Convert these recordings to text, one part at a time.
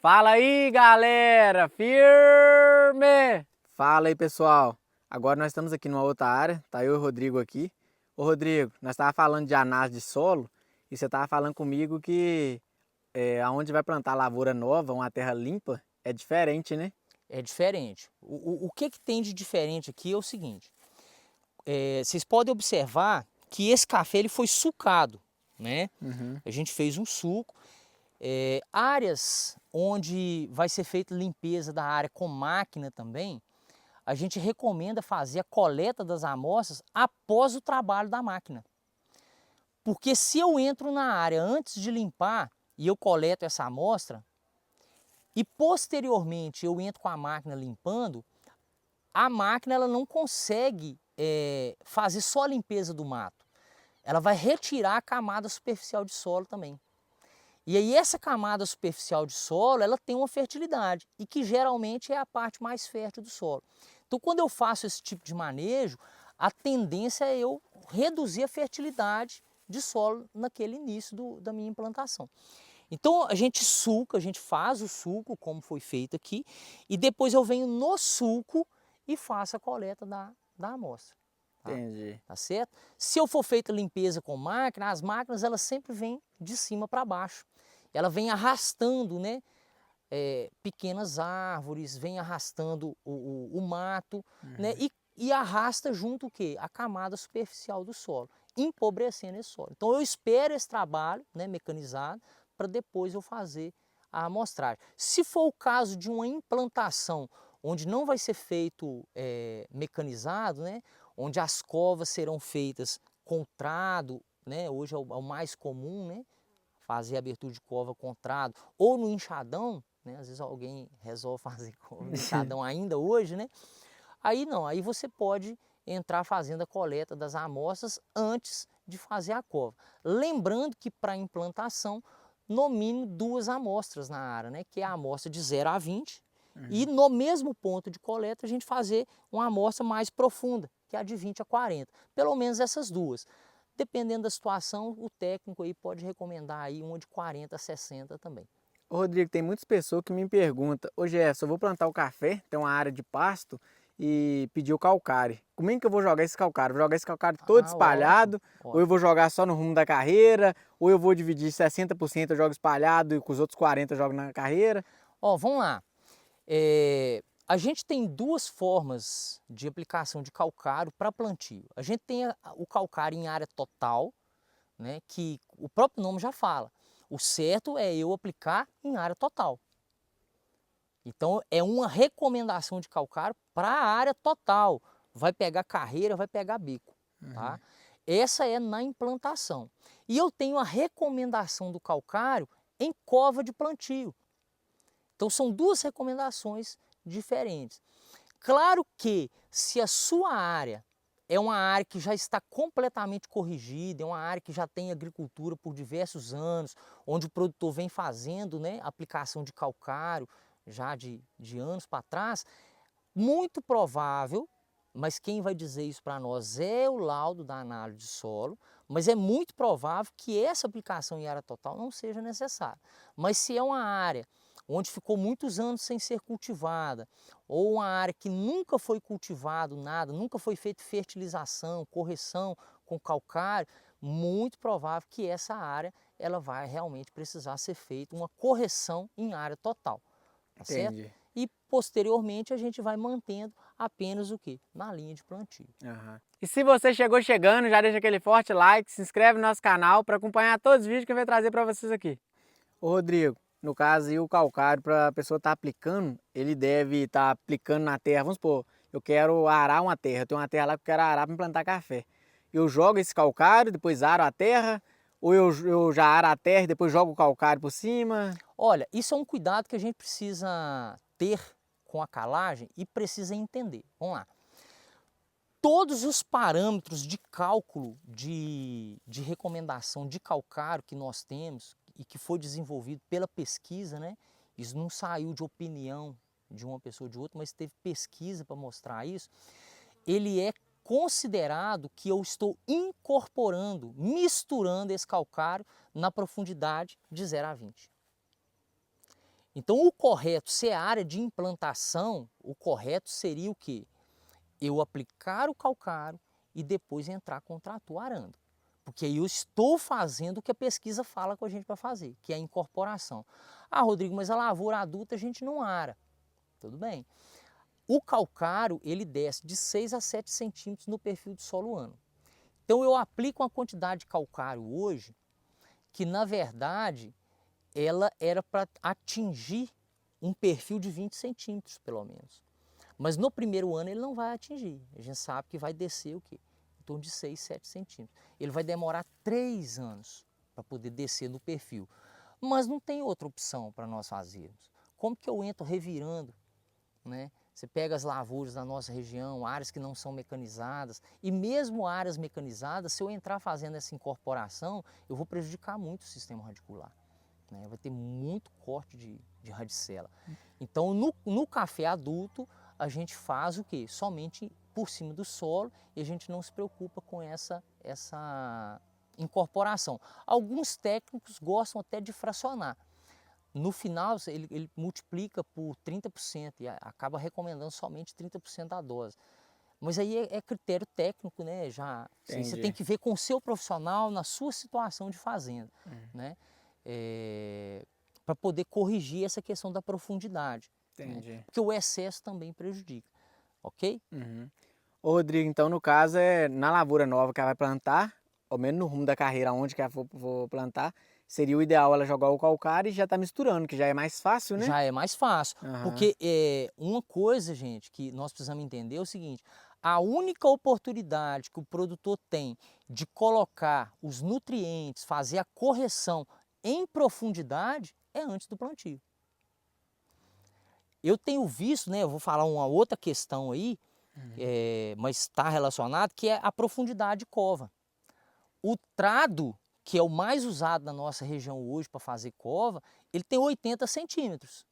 Fala aí, galera! Firme! Fala aí, pessoal. Agora nós estamos aqui numa outra área, tá eu e o Rodrigo aqui. Ô, Rodrigo, nós estávamos falando de análise de solo e você estava falando comigo que aonde vai plantar lavoura nova, uma terra limpa, é diferente, né? É diferente. O que tem de diferente aqui é o seguinte. Vocês podem observar que esse café ele foi sucado, né? Uhum. A gente fez um suco. Áreas onde vai ser feita limpeza da área com máquina também, a gente recomenda fazer a coleta das amostras após o trabalho da máquina. Porque se eu entro na área antes de limpar e eu coleto essa amostra, e posteriormente eu entro com a máquina limpando, a máquina ela não consegue fazer só a limpeza do mato. Ela vai retirar a camada superficial de solo também. E aí essa camada superficial de solo, ela tem uma fertilidade, e que geralmente é a parte mais fértil do solo. Então quando eu faço esse tipo de manejo, a tendência é eu reduzir a fertilidade de solo naquele início da minha implantação. Então a gente suca, a gente faz o suco como foi feito aqui, e depois eu venho no suco e faço a coleta da amostra. Entendi. Tá certo? Se eu for feita limpeza com máquina, as máquinas elas sempre vêm de cima para baixo. Ela vem arrastando, né, pequenas árvores, vem arrastando o mato, né, e arrasta junto o quê? A camada superficial do solo, empobrecendo esse solo. Então eu espero esse trabalho, né, mecanizado, para depois eu fazer a amostragem. Se for o caso de uma implantação onde não vai ser feito mecanizado, né, onde as covas serão feitas com trado, né, hoje é o mais comum, né, fazer a abertura de cova com trado, ou no enxadão, né, às vezes alguém resolve fazer com enxadão ainda hoje, né, aí não, aí você pode entrar fazendo a coleta das amostras antes de fazer a cova. Lembrando que para implantação, no mínimo 2 amostras na área, né, que é a amostra de 0 a 20, e no mesmo ponto de coleta a gente fazer uma amostra mais profunda, que é a de 20 a 40. Pelo menos essas duas. Dependendo da situação, o técnico aí pode recomendar aí uma de 40 a 60 também. Ô, Rodrigo, tem muitas pessoas que me perguntam: ô Jefferson, eu vou plantar o café, tem uma área de pasto e pedir o calcário. Como é que eu vou jogar esse calcário? Vou jogar esse calcário todo Ótimo, espalhado, ou eu ótimo. vou jogar só no rumo da carreira, ou eu vou dividir 60% eu jogo espalhado e com os outros 40% eu jogo na carreira? Ó, vamos lá. A gente tem 2 formas de aplicação de calcário para plantio. A gente tem o calcário em área total, né, que o próprio nome já fala. O certo é eu aplicar em área total. Então é uma recomendação de calcário para a área total. Vai pegar carreira, vai pegar bico, tá? Essa é na implantação. E eu tenho a recomendação do calcário em cova de plantio. Então são 2 recomendações diferentes. Claro que se a sua área é uma área que já está completamente corrigida, é uma área que já tem agricultura por diversos anos, onde o produtor vem fazendo, né, aplicação de calcário já de anos para trás, muito provável, mas quem vai dizer isso para nós é o laudo da análise de solo, mas é muito provável que essa aplicação em área total não seja necessária. Mas se é uma área onde ficou muitos anos sem ser cultivada, ou uma área que nunca foi cultivado nada, nunca foi feita fertilização, correção com calcário, muito provável que essa área ela vai realmente precisar ser feita uma correção em área total, tá certo? Entendi. E posteriormente a gente vai mantendo apenas o que? Na linha de plantio. Aham. E se você chegou chegando, já deixa aquele forte like, se inscreve no nosso canal para acompanhar todos os vídeos que eu vou trazer para vocês aqui. Ô Rodrigo, no caso aí o calcário para a pessoa estar aplicando, ele deve estar aplicando na terra. Vamos supor, eu quero arar uma terra, eu tenho uma terra lá que eu quero arar para plantar café. Eu jogo esse calcário, depois aro a terra, ou eu já aro a terra e depois jogo o calcário por cima? Olha, isso é um cuidado que a gente precisa ter com a calagem e precisa entender. Vamos lá. Todos os parâmetros de cálculo de recomendação de calcário que nós temos e que foi desenvolvido pela pesquisa, né? Isso não saiu de opinião de uma pessoa ou de outra, mas teve pesquisa para mostrar isso. Ele é considerado que eu estou incorporando, misturando esse calcário na profundidade de 0 a 20. Então o correto, se é área de implantação, o correto seria o quê? Eu aplicar o calcário e depois entrar com o trator arando. Porque aí eu estou fazendo o que a pesquisa fala com a gente para fazer, que é a incorporação. Ah, Rodrigo, mas a lavoura adulta a gente não ara. Tudo bem. O calcário, ele desce de 6 a 7 centímetros no perfil do solo ano. Então eu aplico uma quantidade de calcário hoje que, na verdade, ela era para atingir um perfil de 20 centímetros, pelo menos. Mas no primeiro ano ele não vai atingir. A gente sabe que vai descer o quê? Em torno de 6, 7 centímetros. Ele vai demorar 3 anos para poder descer no perfil. Mas não tem outra opção para nós fazermos. Como que eu entro revirando, né? Você pega as lavouras da nossa região, áreas que não são mecanizadas, e mesmo áreas mecanizadas, se eu entrar fazendo essa incorporação, eu vou prejudicar muito o sistema radicular. Né? Vai ter muito corte de radicela. Então, no café adulto, a gente faz o quê? Somente por cima do solo e a gente não se preocupa com essa incorporação. Alguns técnicos gostam até de fracionar. No final, ele multiplica por 30% e acaba recomendando somente 30% da dose. Mas aí é critério técnico, né? Já você tem que ver com o seu profissional na sua situação de fazenda, né? Para poder corrigir essa questão da profundidade. Entendi. Né? Porque o excesso também prejudica, ok? Uhum. Ô, Rodrigo, então no caso é na lavoura nova que ela vai plantar, ou menos no rumo da carreira onde que ela for plantar, seria o ideal ela jogar o calcário e já tá misturando, que já é mais fácil, né? Já é mais fácil. Aham. Porque uma coisa, gente, que nós precisamos entender é o seguinte: a única oportunidade que o produtor tem de colocar os nutrientes, fazer a correção em profundidade é antes do plantio. Eu tenho visto, né, eu vou falar uma outra questão aí, mas está relacionado, que é a profundidade de cova. O trado, que é o mais usado na nossa região hoje para fazer cova, ele tem 80 centímetros.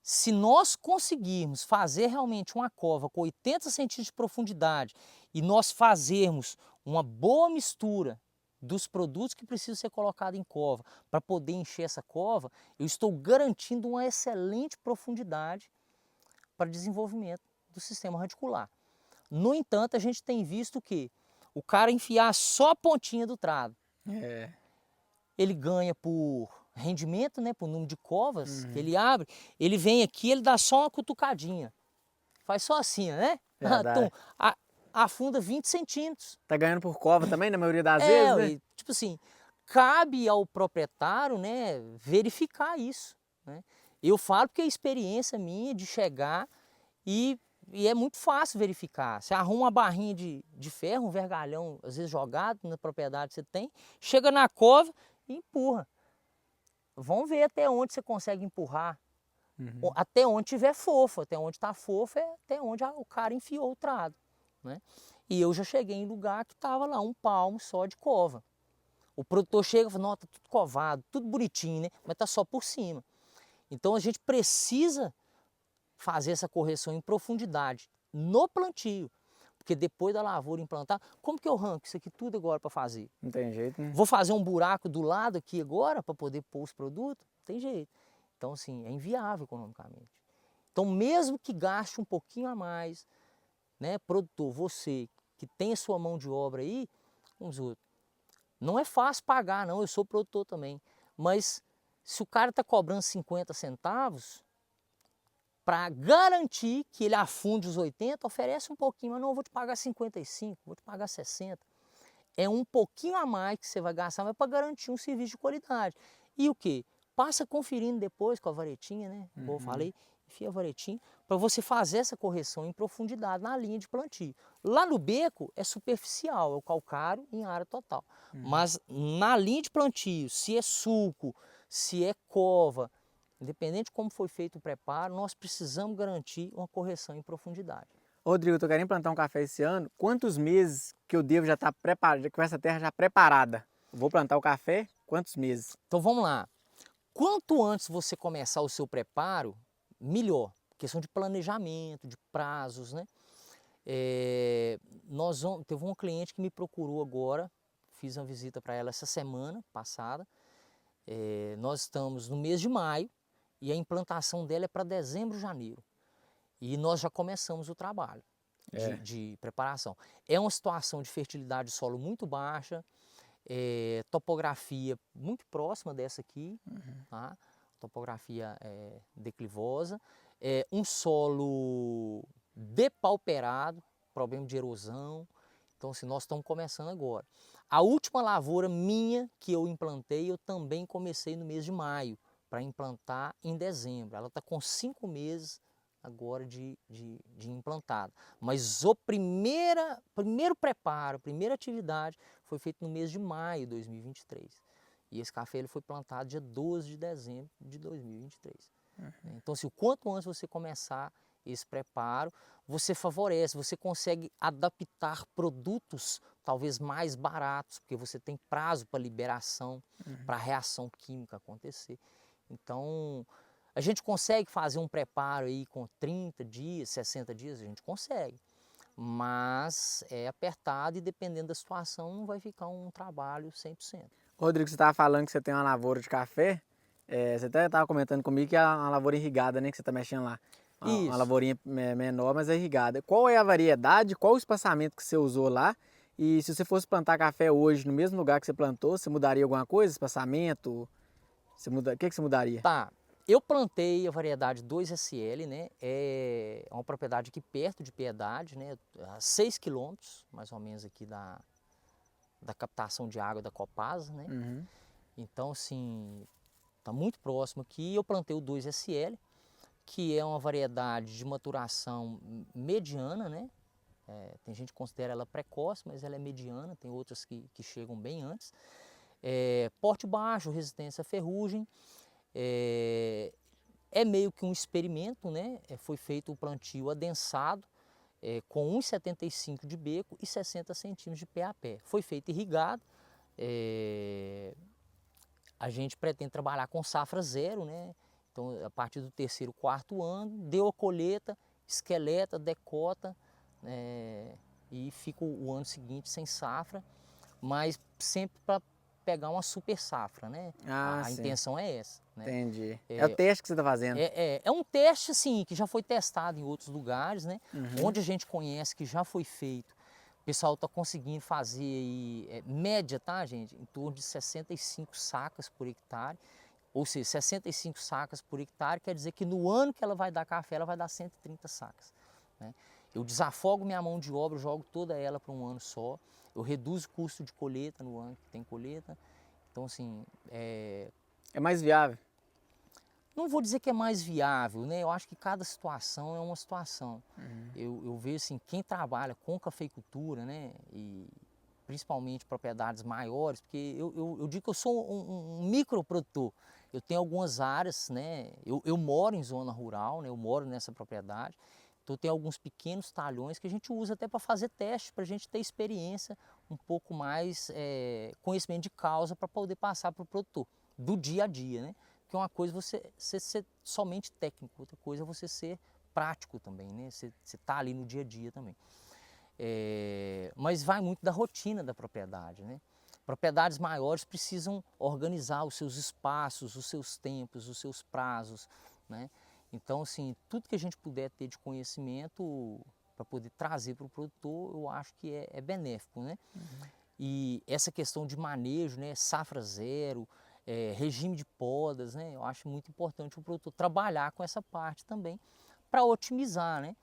Se nós conseguirmos fazer realmente uma cova com 80 centímetros de profundidade e nós fazermos uma boa mistura dos produtos que precisam ser colocados em cova para poder encher essa cova, eu estou garantindo uma excelente profundidade para desenvolvimento do sistema radicular. No entanto, a gente tem visto que o cara enfiar só a pontinha do trado, ele ganha por rendimento, né, por número de covas que ele abre, ele vem aqui, ele dá só uma cutucadinha, faz só assim, né? Então, afunda 20 centímetros. Tá ganhando por cova também, na maioria das vezes, né? E, tipo assim, cabe ao proprietário, né, verificar isso, né? Eu falo porque é experiência minha de chegar e é muito fácil verificar. Você arruma uma barrinha de ferro, um vergalhão, às vezes jogado na propriedade que você tem, chega na cova e empurra. Vamos ver até onde você consegue empurrar. Até onde tiver fofo, até onde está fofo é até onde o cara enfiou o trado. Né? E eu já cheguei em lugar que estava lá um palmo só de cova. O produtor chega e fala, não, tá tudo covado, tudo bonitinho, né? Mas tá só por cima. Então a gente precisa fazer essa correção em profundidade no plantio. Porque depois da lavoura implantar, como que eu arranco isso aqui tudo agora para fazer? Não tem jeito, né? Vou fazer um buraco do lado aqui agora para poder pôr os produtos? Não tem jeito. Então, assim, é inviável economicamente. Então, mesmo que gaste um pouquinho a mais, né, produtor, você que tem a sua mão de obra aí, vamos dizer, não é fácil pagar, não, eu sou produtor também. Mas se o cara está cobrando 50 centavos, para garantir que ele afunde os 80, oferece um pouquinho, mas não, eu vou te pagar 55, vou te pagar 60. É um pouquinho a mais que você vai gastar, mas para garantir um serviço de qualidade. E o que? Passa conferindo depois com a varetinha, né? Como eu falei, enfia a varetinha, para você fazer essa correção em profundidade na linha de plantio. Lá no beco é superficial, é o calcário em área total. Mas na linha de plantio, se é sulco, se é cova, independente de como foi feito o preparo, nós precisamos garantir uma correção em profundidade. Rodrigo, eu tô querendo plantar um café esse ano. Quantos meses que eu devo já estar preparado, com essa terra já preparada? Eu vou plantar o café, quantos meses? Então vamos lá. Quanto antes você começar o seu preparo, melhor. Questão de planejamento, de prazos, né? Teve uma cliente que me procurou agora, fiz uma visita para ela essa semana passada. Nós estamos no mês de maio e a implantação dela é para dezembro, janeiro. E nós já começamos o trabalho de preparação. É uma situação de fertilidade de solo muito baixa, topografia muito próxima dessa aqui, tá? Topografia declivosa, um solo depauperado, problema de erosão. Então, assim, nós estamos começando agora. A última lavoura minha que eu implantei, eu também comecei no mês de maio, para implantar em dezembro. Ela está com 5 meses agora de implantada. Mas o primeiro preparo, a primeira atividade foi feita no mês de maio de 2023. E esse café ele foi plantado dia 12 de dezembro de 2023. Então, assim, o quanto antes você começar esse preparo, você favorece, você consegue adaptar produtos talvez mais baratos, porque você tem prazo para liberação, para a reação química acontecer. Então, a gente consegue fazer um preparo aí com 30 dias, 60 dias, a gente consegue. Mas é apertado e dependendo da situação não vai ficar um trabalho 100%. Rodrigo, você estava falando que você tem uma lavoura de café. Você até estava comentando comigo que é uma lavoura irrigada, né? Que você está mexendo lá. Uma lavourinha menor, mas é irrigada. Qual é a variedade, qual o espaçamento que você usou lá? E se você fosse plantar café hoje no mesmo lugar que você plantou, você mudaria alguma coisa? Espaçamento? O que você mudaria? Tá, eu plantei a variedade 2SL, né? É uma propriedade aqui perto de Piedade, né? A 6 quilômetros, mais ou menos aqui da captação de água da Copasa, né? Então, assim, tá muito próximo aqui. Eu plantei o 2SL, que é uma variedade de maturação mediana, né? Tem gente que considera ela precoce, mas ela é mediana, tem outras que chegam bem antes. Porte baixo, resistência à ferrugem. É meio que um experimento, né? Foi feito o plantio adensado, com 1,75 de beco e 60 centímetros de pé a pé. Foi feito irrigado. A gente pretende trabalhar com safra zero, né? Então, a partir do terceiro, quarto ano, deu a colheita, esqueleta, decota, e fica o ano seguinte sem safra, mas sempre para pegar uma super safra, né? A intenção é essa. Né? Entendi. É o teste que você está fazendo. É um teste, assim, que já foi testado em outros lugares, né? Onde a gente conhece que já foi feito. O pessoal está conseguindo fazer aí, média, tá, gente? Em torno de 65 sacas por hectare. Ou seja, 65 sacas por hectare quer dizer que no ano que ela vai dar café, ela vai dar 130 sacas. Né? Eu desafogo minha mão de obra, jogo toda ela para um ano só. Eu reduzo o custo de colheita no ano que tem colheita. Então, assim... É mais viável? Não vou dizer que é mais viável, né? Eu acho que cada situação é uma situação. Eu vejo assim, quem trabalha com cafeicultura, né? E principalmente propriedades maiores, porque eu digo que eu sou um microprodutor. Eu tenho algumas áreas, né? Eu moro em zona rural, né? Eu moro nessa propriedade. Então tem alguns pequenos talhões que a gente usa até para fazer teste, para a gente ter experiência, um pouco mais conhecimento de causa para poder passar para o produtor, do dia a dia, né? Porque uma coisa é você ser somente técnico, outra coisa é você ser prático também, né? Você tá ali no dia a dia também. Mas vai muito da rotina da propriedade, né? Propriedades maiores precisam organizar os seus espaços, os seus tempos, os seus prazos, né? Então, assim, tudo que a gente puder ter de conhecimento para poder trazer para o produtor, eu acho que é benéfico, né? E essa questão de manejo, né? Safra zero, regime de podas, né? Eu acho muito importante o produtor trabalhar com essa parte também para otimizar, né?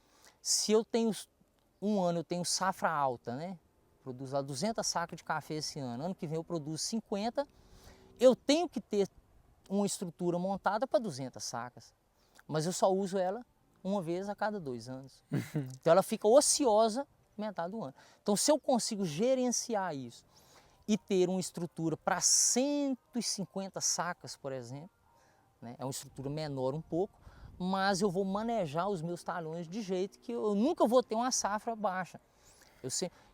Se eu tenho um ano eu tenho safra alta, né? Produzo lá 200 sacas de café esse ano que vem eu produzo 50, eu tenho que ter uma estrutura montada para 200 sacas, mas eu só uso ela uma vez a cada 2 anos. Então ela fica ociosa metade do ano. Então se eu consigo gerenciar isso e ter uma estrutura para 150 sacas, por exemplo, né? É uma estrutura menor um pouco, mas eu vou manejar os meus talhões de jeito que eu nunca vou ter uma safra baixa.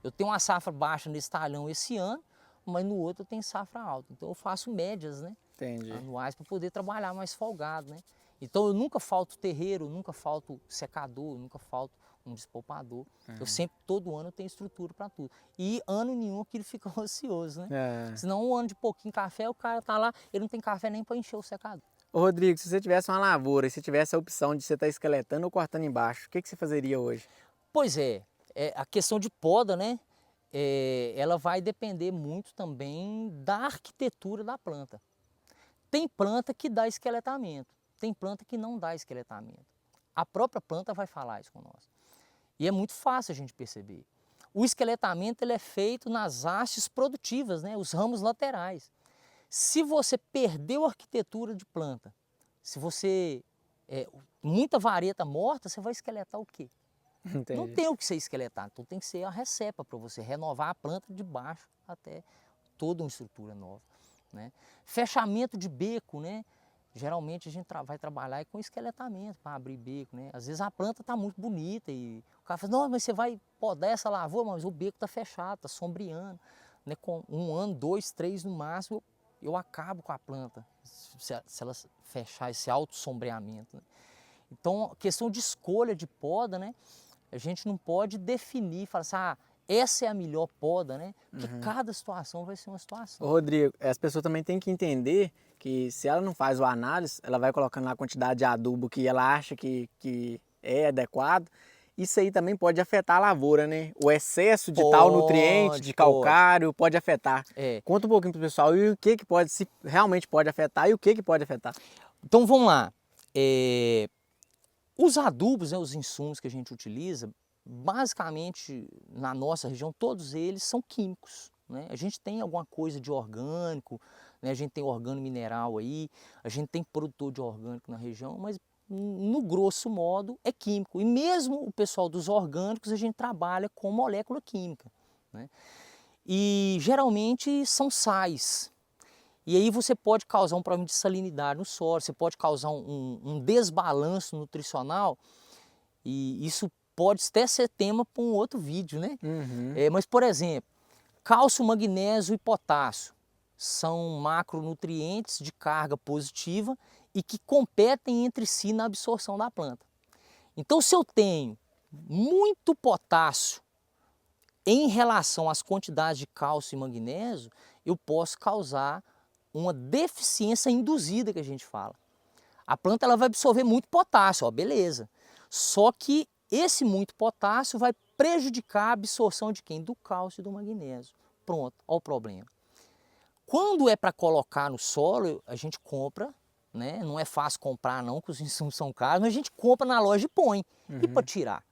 Eu tenho uma safra baixa nesse talhão esse ano, mas no outro eu tenho safra alta. Então eu faço médias, né? Entendi. Anuais para poder trabalhar mais folgado, né? Então eu nunca falto terreiro, nunca falto secador, nunca falto um despolpador. Eu sempre, todo ano, tenho estrutura para tudo. E ano nenhum que ele fica ocioso, né? Senão um ano de pouquinho café, o cara tá lá, ele não tem café nem para encher o secador. Ô Rodrigo, se você tivesse uma lavoura e você tivesse a opção de você estar esqueletando ou cortando embaixo, o que você fazeria hoje? Pois é, a questão de poda, né? Ela vai depender muito também da arquitetura da planta. Tem planta que dá esqueletamento, tem planta que não dá esqueletamento. A própria planta vai falar isso com nós. E é muito fácil a gente perceber. O esqueletamento ele é feito nas hastes produtivas, né? Os ramos laterais. Se você perdeu a arquitetura de planta, se você... muita vareta morta, você vai esqueletar o quê? Entendi. Não tem o que ser esqueletado, então tem que ser a recepa para você renovar a planta de baixo até toda uma estrutura nova, né? Fechamento de beco, né? Geralmente a gente vai trabalhar com esqueletamento para abrir beco, né? Às vezes a planta está muito bonita e o cara fala, não, mas você vai podar essa lavoura, mas o beco está fechado, está sombreando, né? Com 1 ano, 2, 3 no máximo, eu acabo com a planta se ela fechar esse alto sombreamento, né? Então, questão de escolha de poda, né? A gente não pode definir, falar assim, essa é a melhor poda, né? Porque cada situação vai ser uma situação. Ô Rodrigo, as pessoas também têm que entender que se ela não faz o análise, ela vai colocando lá a quantidade de adubo que ela acha que é adequado. Isso aí também pode afetar a lavoura, né? O excesso de tal nutriente, de calcário, pode afetar. Conta um pouquinho pro pessoal e o que pode, se realmente pode afetar e o que pode afetar. Então vamos lá. Os adubos, né, os insumos que a gente utiliza, basicamente na nossa região, todos eles são químicos, né? A gente tem alguma coisa de orgânico, né? A gente tem organo-mineral aí, a gente tem produtor de orgânico na região, mas no grosso modo é químico. E mesmo o pessoal dos orgânicos a gente trabalha com molécula química, né? E geralmente são sais. E aí você pode causar um problema de salinidade no solo, você pode causar um desbalanço nutricional, e isso pode até ser tema para um outro vídeo, né? Mas, por exemplo, cálcio, magnésio e potássio são macronutrientes de carga positiva e que competem entre si na absorção da planta. Então, se eu tenho muito potássio em relação às quantidades de cálcio e magnésio, eu posso causar uma deficiência induzida, que a gente fala. A planta ela vai absorver muito potássio, ó, beleza. Só que esse muito potássio vai prejudicar a absorção de quem? Do cálcio e do magnésio. Pronto, olha o problema. Quando é para colocar no solo, a gente compra, né? Não é fácil comprar não, porque os insumos são caros, mas a gente compra na loja e põe. E para tirar?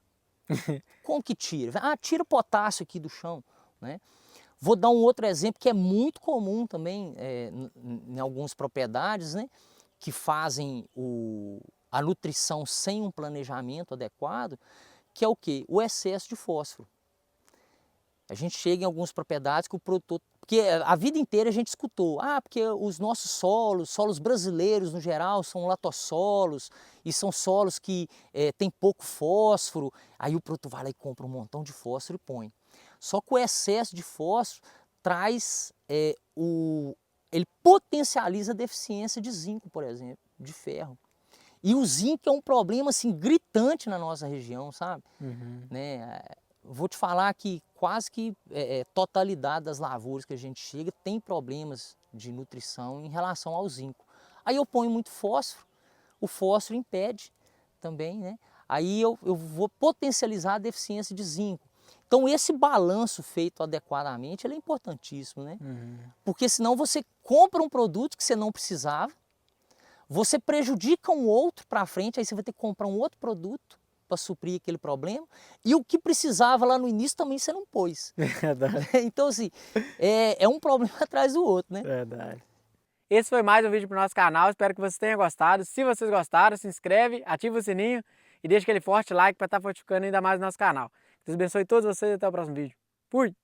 Como que tira? Tira o potássio aqui do chão, né? Vou dar um outro exemplo que é muito comum também em algumas propriedades, né, que fazem a nutrição sem um planejamento adequado, que é o quê? O excesso de fósforo. A gente chega em algumas propriedades que o produtor... Porque a vida inteira a gente escutou, porque os nossos solos brasileiros no geral, são latossolos e são solos que têm pouco fósforo. Aí o produtor vai lá e compra um montão de fósforo e põe. Só que o excesso de fósforo traz, ele potencializa a deficiência de zinco, por exemplo, de ferro. E o zinco é um problema assim, gritante na nossa região, sabe? Né? Vou te falar que quase que totalidade das lavouras que a gente chega tem problemas de nutrição em relação ao zinco. Aí eu ponho muito fósforo, o fósforo impede também, né? Aí eu vou potencializar a deficiência de zinco. Então esse balanço feito adequadamente ele é importantíssimo, né? Porque senão você compra um produto que você não precisava, você prejudica um outro para frente, aí você vai ter que comprar um outro produto para suprir aquele problema, e o que precisava lá no início também você não pôs. Verdade. Então assim, é um problema atrás do outro, né? Verdade. Esse foi mais um vídeo para o nosso canal, espero que vocês tenham gostado. Se vocês gostaram, se inscreve, ativa o sininho e deixa aquele forte like para estar fortificando ainda mais o nosso canal. Deus abençoe todos vocês e até o próximo vídeo. Fui!